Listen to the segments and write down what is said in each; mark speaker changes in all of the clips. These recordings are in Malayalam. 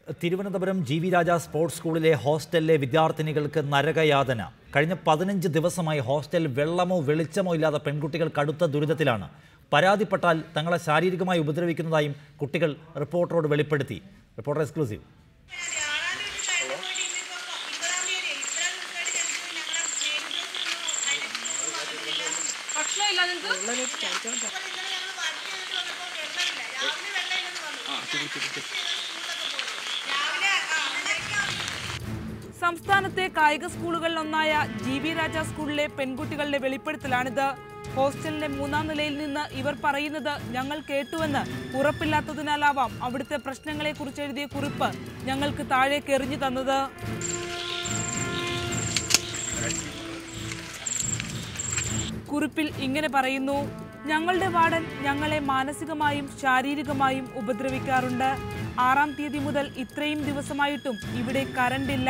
Speaker 1: തിരുവനന്തപുരം ജി.വി. രാജ സ്പോർട്സ് സ്കൂളിലെ ഹോസ്റ്റലിലെ വിദ്യാർത്ഥിനികൾക്ക് നരകയാതന. കഴിഞ്ഞ 15 ദിവസമായി ഹോസ്റ്റലിൽ വെള്ളമോ വെളിച്ചമോ ഇല്ലാതെ പെൺകുട്ടികൾ കടുത്ത ദുരിതത്തിലാണ്. പരാതിപ്പെട്ടാൽ തങ്ങളെ ശാരീരികമായി ഉപദ്രവിക്കുന്നതായും കുട്ടികൾ റിപ്പോർട്ടറോട് വെളിപ്പെടുത്തി. Reporter exclusive.
Speaker 2: സംസ്ഥാനത്തെ കായിക സ്കൂളുകളിലൊന്നായ ജി.വി. രാജ സ്കൂളിലെ പെൺകുട്ടികളുടെ വെളിപ്പെടുത്തലാണിത്. ഹോസ്റ്റലിന്റെ 3ാം നിലയിൽ നിന്ന് ഇവർ പറയുന്നത് ഞങ്ങൾ കേട്ടുവെന്ന് ഉറപ്പില്ലാത്തതിനാലാവാം അവിടുത്തെ പ്രശ്നങ്ങളെക്കുറിച്ച് എഴുതിയ കുറിപ്പ് ഞങ്ങൾക്ക് താഴേക്ക് എറിഞ്ഞു തന്നത്. കുറിപ്പിൽ ഇങ്ങനെ പറയുന്നു: ഞങ്ങളുടെ വാർഡൻ ഞങ്ങളെ മാനസികമായും ശാരീരികമായും ഉപദ്രവിക്കാറുണ്ട്. 6-ാം തീയതി മുതൽ ഇത്രയും ദിവസമായിട്ടും ഇവിടെ കറണ്ടില്ല.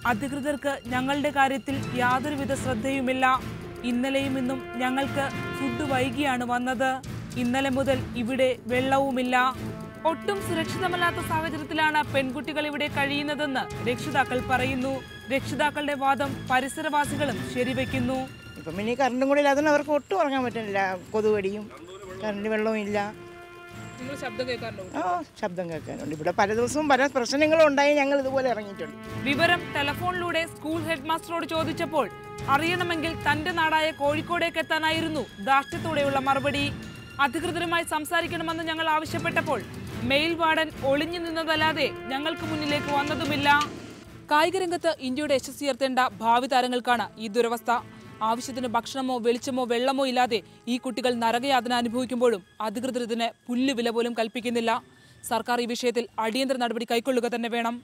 Speaker 2: അധികൃതർക്ക് ഞങ്ങളുടെ കാര്യത്തിൽ യാതൊരുവിധ ശ്രദ്ധയുമില്ല. ഇന്നലെയും ഇന്നും ഞങ്ങൾക്ക് ഫുഡ് വൈകിയാണ് വന്നത്. ഇന്നലെ മുതൽ ഇവിടെ വെള്ളവുമില്ല. ഒട്ടും സുരക്ഷിതമല്ലാത്ത സാഹചര്യത്തിലാണ് പെൺകുട്ടികൾ ഇവിടെ കഴിയുന്നതെന്ന് രക്ഷിതാക്കൾ പറയുന്നു. രക്ഷിതാക്കളുടെ വാദം പരിസരവാസികളും ശരിവെക്കുന്നു.
Speaker 3: ഇപ്പം പിന്നെ ഈ കറണ്ടും കൂടി ഇല്ലാതെ അവർക്ക് ഒട്ടും ഉറങ്ങാൻ പറ്റുന്നില്ല. കൊതുകടിയും കറണ്ട് വെള്ളവും ഇല്ല. ശബ്ദം കേൾക്കാനുണ്ട്. ഇവിടെ പല ദിവസവും പല പ്രശ്നങ്ങളും ഉണ്ടായി ഞങ്ങൾ ഇതുപോലെ ഇറങ്ങിയിട്ടുണ്ട്.
Speaker 2: വിവരം ടെലഫോണിലൂടെ സ്കൂൾ ഹെഡ് മാസ്റ്ററോട് ചോദിച്ചപ്പോൾ അറിയണമെങ്കിൽ തന്റെ നാടായ കോഴിക്കോടേക്ക് എത്താനായിരുന്നു ധാർഷ്ട്യത്തോടെയുള്ള മറുപടി. അധികൃതരുമായി സംസാരിക്കണമെന്ന് ഞങ്ങൾ ആവശ്യപ്പെട്ടപ്പോൾ മെയിൽ വാർഡൻ ഒളിഞ്ഞു നിന്നതല്ലാതെ ഞങ്ങൾക്ക് മുന്നിലേക്ക് വന്നതുമില്ല. കായിക രംഗത്ത് ഇന്ത്യയുടെ യശസ് ഉയർത്തേണ്ട ഭാവി താരങ്ങൾക്കാണ് ഈ ദുരവസ്ഥ. ആവശ്യത്തിന് ഭക്ഷണമോ വെളിച്ചമോ വെള്ളമോ ഇല്ലാതെ ഈ കുട്ടികൾ നരകയാതന അനുഭവിക്കുമ്പോഴും അധികൃതർ ഇതിന് പുല്ലുവില പോലും കൽപ്പിക്കുന്നില്ല. സർക്കാർ ഈ വിഷയത്തിൽ അടിയന്തര നടപടി കൈക്കൊള്ളുക തന്നെ വേണം.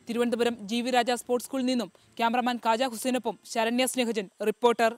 Speaker 2: തിരുവനന്തപുരം ജി.വി. രാജ സ്പോർട്സ് സ്കൂളിൽ നിന്നും ക്യാമറമാൻ കാജ ഹുസൈനൊപ്പം ശരണ്യ സ്നേഹജൻ, റിപ്പോർട്ടർ.